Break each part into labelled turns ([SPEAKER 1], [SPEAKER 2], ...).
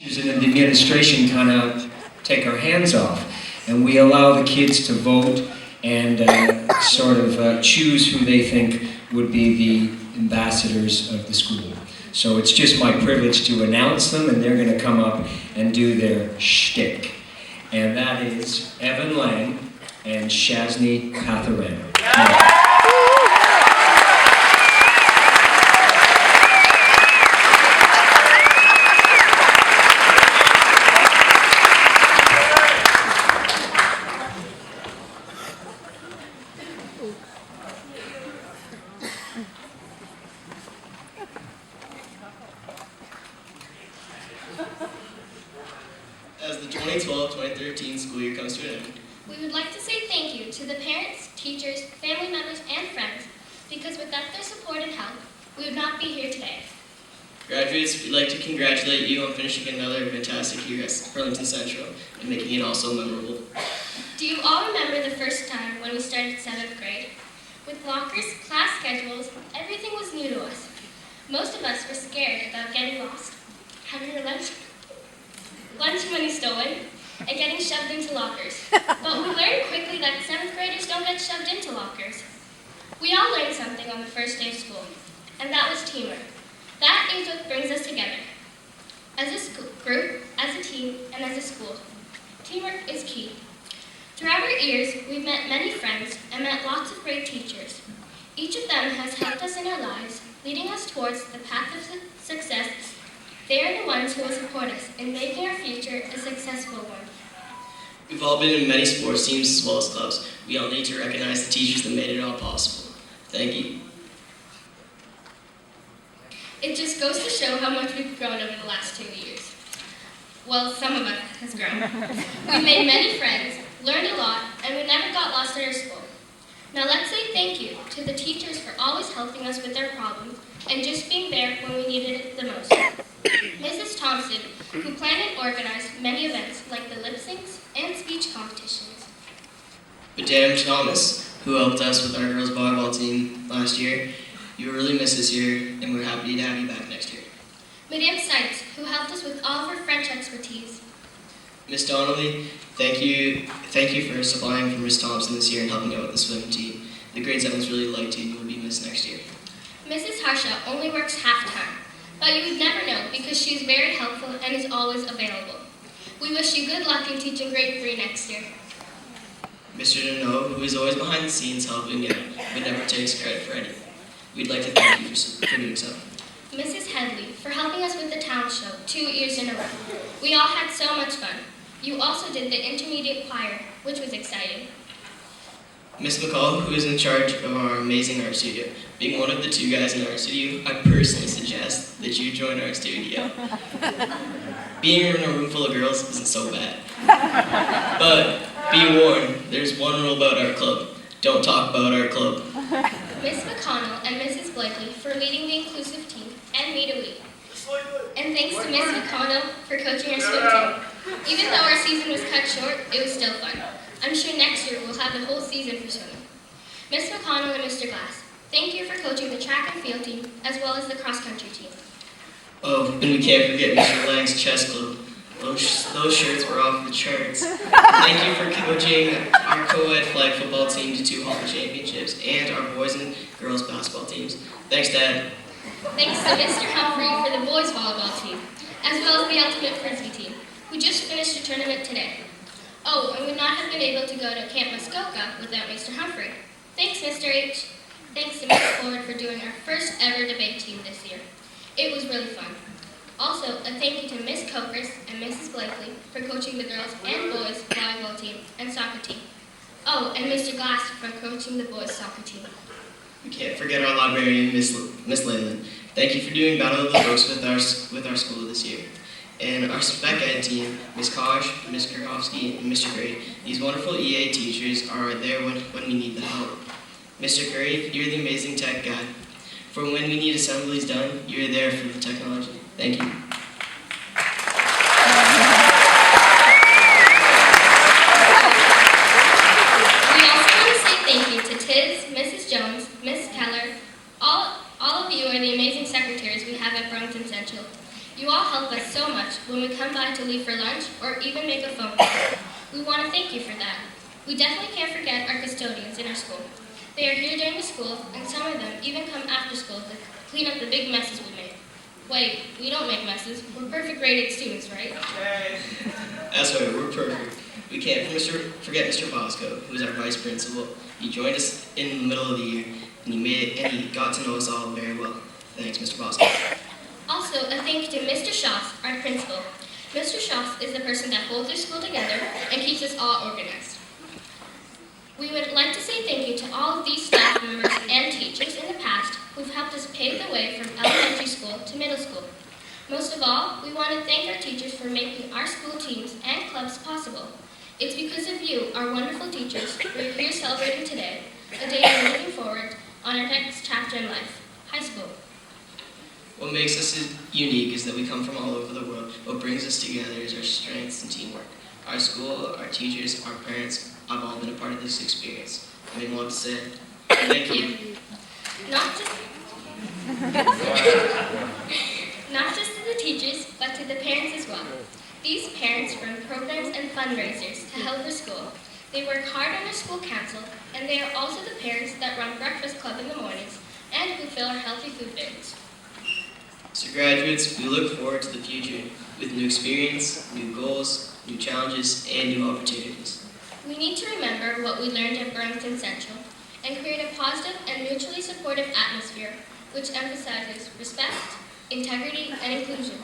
[SPEAKER 1] And the administration kind of take our hands off, and we allow the kids to vote and sort of choose who they think would be the ambassadors of the school. So it's just my privilege to announce them, and they're going to come up and do their shtick. And that is Evan Lang and Shazni Patharana.
[SPEAKER 2] As the 2012-2013 school year comes to an end,
[SPEAKER 3] we would like to say thank you to the parents, teachers, family members, and friends, because without their support and help, we would not be here today.
[SPEAKER 2] Graduates, we'd like to congratulate you on finishing another fantastic year at Burlington Central and making it also memorable.
[SPEAKER 3] Do you all remember the first time when we started 7th grade? With lockers, class schedules, everything was new to us. Most of us were scared about getting lost, having our lunch money stolen, and getting shoved into lockers. But we learned quickly that 7th graders don't get shoved into lockers. We all learned something on the first day of school, and that was teamwork. That is what brings us together. As a group, as a team, and as a school. Teamwork is key. Throughout our years, we've met many friends and met lots of great teachers. Each of them has helped us in our lives, leading us towards the path of success. They are the ones who will support us in making our future a successful one.
[SPEAKER 2] We've all been in many sports teams as well as clubs. We all need to recognize the teachers that made it all possible. Thank you.
[SPEAKER 3] It just goes to show how much we've grown over the last 2 years. Well, some of us has grown. We made many friends, learned a lot, and we never got lost at our school. Now let's say thank you to the teachers for always helping us with our problems and just being there when we needed it the most. Mrs. Thompson, who planned and organized many events like the lip syncs and speech competitions.
[SPEAKER 2] Madam Thomas, who helped us with our girls volleyball team last year. You were really missed this year, and we're happy to have you back next year.
[SPEAKER 3] Madame Sykes, who helped us with all of her French expertise.
[SPEAKER 2] Miss Donnelly, thank you for supplying for Miss Thompson this year and helping out with the swim team. The grade 7s really liked you and you'll be missed next year.
[SPEAKER 3] Mrs. Harsha only works half-time, but you would never know because she is very helpful and is always available. We wish you good luck in teaching grade 3 next year.
[SPEAKER 2] Mr. Deneau, who is always behind the scenes helping out, but never takes credit for anything. We'd like to thank you for doing so.
[SPEAKER 3] Mrs. Headley, for helping us with the talent show 2 years in a row. We all had so much fun. You also did the intermediate choir, which was exciting.
[SPEAKER 2] Miss McCall, who is in charge of our amazing art studio. Being one of the 2 guys in the art studio, I personally suggest that you join our studio. Being in a room full of girls isn't so bad. But be warned, there's one rule about our club. Don't talk about our club.
[SPEAKER 3] Miss McConnell and Mrs. Blakely for leading the inclusive team and me to lead. And thanks to Miss McConnell for coaching our swim team. Even though our season was cut short, it was still fun. I'm sure next year we'll have the whole season for swimming. Miss McConnell and Mr. Glass, thank you for coaching the track and field team as well as the cross-country team.
[SPEAKER 2] Oh, and we can't forget Mr. Lang's chess club. Those shirts were off the charts. Thank you for coaching our co-ed flag football team to 2 Hall championships and our boys and girls basketball teams. Thanks, Dad.
[SPEAKER 3] Thanks to Mr. Humphrey for the boys volleyball team, as well as the ultimate frisbee team, who just finished a tournament today. Oh, and would not have been able to go to Camp Muskoka without Mr. Humphrey. Thanks, Mr. H. Thanks to Ms. Ford for doing our first ever debate team this year. It was really fun. Also, a thank you to Miss Copers and Mrs. Blakely for coaching the girls and boys volleyball team and soccer team. Oh, and Mr. Glass for coaching the boys soccer team.
[SPEAKER 2] We can't forget our librarian, Miss Leyland. Thank you for doing Battle of the Books with our school this year. And our spec ed team, Ms. Kosh, Ms. Kurowski, and Mr. Curry. These wonderful EA teachers are there when we need the help. Mr. Curry, you're the amazing tech guy. For when we need assemblies done, you're there for the technology. Thank you.
[SPEAKER 3] We also want to say thank you to Tiz, Mrs. Jones, Miss Keller. All of you are the amazing secretaries we have at Burlington Central. You all help us so much when we come by by to leave for lunch, or even make a phone call. We want to thank you for that. We definitely can't forget our custodians in our school. They are here during the school, and some of them even come after school to clean up the big messes we make. Wait, we don't make messes. We're perfect graded students, right?
[SPEAKER 2] That's right, we're perfect. We can't forget Mr. Bosco, who is our vice principal. He joined us in the middle of the year, and he got to know us all very well. Thanks, Mr. Bosco.
[SPEAKER 3] Also, a thank you to Mr. Schoss, our principal. Mr. Schoss is the person that holds our school together and keeps us all organized. We would like to say thank you to all of these staff members and teachers in the past who've helped us pave the way from elementary school to middle school. Most of all, we want to thank our teachers for making our school teams and clubs possible. It's because of you, our wonderful teachers, we're here celebrating today, a day we're looking forward on our next chapter in life, high school.
[SPEAKER 2] What makes us unique is that we come from all over the world. What brings us together is our strengths and teamwork. Our school, our teachers, our parents have all been a part of this experience. And we want to say thank you.
[SPEAKER 3] Not just to the teachers, but to the parents as well. These parents run programs and fundraisers to help the school. They work hard on our school council, and they are also the parents that run breakfast club in the mornings and who fill our healthy food bins.
[SPEAKER 2] So graduates, we look forward to the future with new experience, new goals, new challenges, and new opportunities.
[SPEAKER 3] We need to remember what we learned at Burlington Central and create a positive and mutually supportive atmosphere which emphasizes respect, integrity, and inclusion.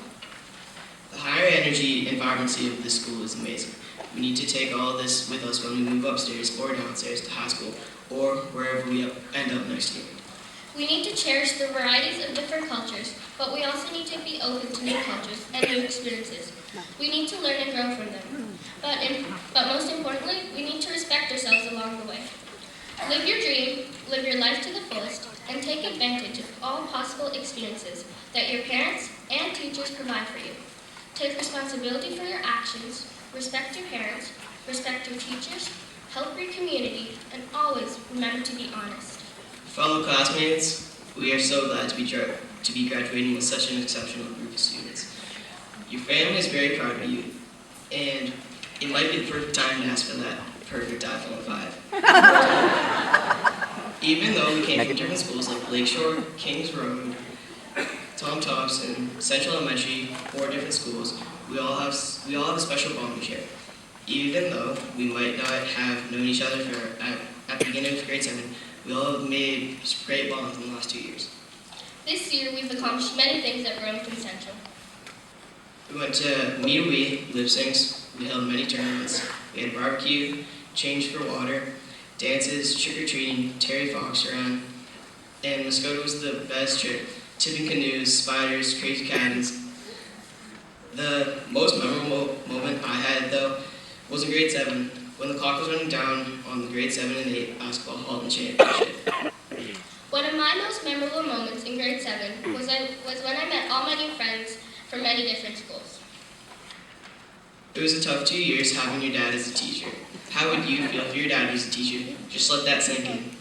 [SPEAKER 2] The higher energy and vibrancy of this school is amazing. We need to take all this with us when we move upstairs or downstairs to high school or wherever we end up next year.
[SPEAKER 3] We need to cherish the varieties of different cultures, but we also need to be open to new cultures and new experiences. We need to learn and grow from them. But most importantly, we need to respect ourselves along the way. Live your dream, live your life to the fullest, and take advantage of all possible experiences that your parents and teachers provide for you. Take responsibility for your actions, respect your parents, respect your teachers, help your community, and always remember to be honest.
[SPEAKER 2] Fellow classmates, we are so glad to be graduating with such an exceptional group of students. Your family is very proud of you, and it might be the perfect time to ask for that perfect iPhone 5. Even though we came from different schools like Lakeshore, Kings Road, Tom Thompson, Central Elementary, 4 different schools, we all have a special bond we share. Even though we might not have known each other at the beginning of grade 7, we all have made great bonds in the last 2 years.
[SPEAKER 3] This year, we've accomplished many things at Burlington Central.
[SPEAKER 2] We went to meet lip syncs, we held many tournaments, we had barbecue, change for water, dances, trick-or-treating, Terry Fox around, and Muskota was the best trip. Tipping canoes, spiders, crazy cabins. The most memorable moment I had, though, was in grade 7, when the clock was running down on the grade 7 and 8 basketball Halton championship.
[SPEAKER 3] One of my most memorable moments in grade 7 was when I met all my new friends from many different schools.
[SPEAKER 2] It was a tough 2 years having your dad as a teacher. How would you feel if your dad was a teacher? Just let that sink in.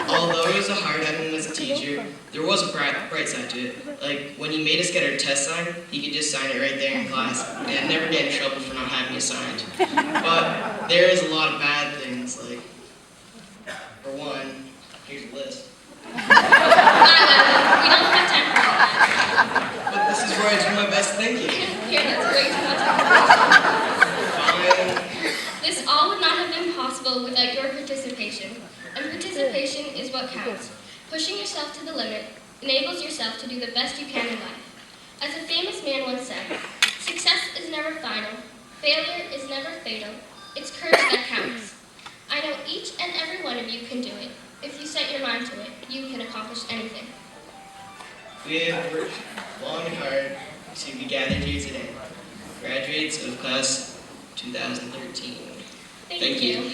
[SPEAKER 2] Although it was hard having him as a teacher, there was a bright side to it. Like, when he made us get our test signed, he could just sign it right there in class, and never get in trouble for not having it signed. But there is a lot of bad things, like, for one, here's a list.
[SPEAKER 3] We don't have time for all that.
[SPEAKER 2] But this is where I do my best thinking.
[SPEAKER 3] Here, that's way too much.
[SPEAKER 2] Fine.
[SPEAKER 3] This all would not have been possible without your participation. And participation is what counts. Pushing yourself to the limit enables yourself to do the best you can in life. As a famous man once said, success is never final, failure is never fatal, it's courage that counts. I know each and every one of you can do it. If you set your mind to it, you can accomplish anything.
[SPEAKER 2] We have worked long and hard to be gathered here today. Graduates of class 2013.
[SPEAKER 3] Thank you.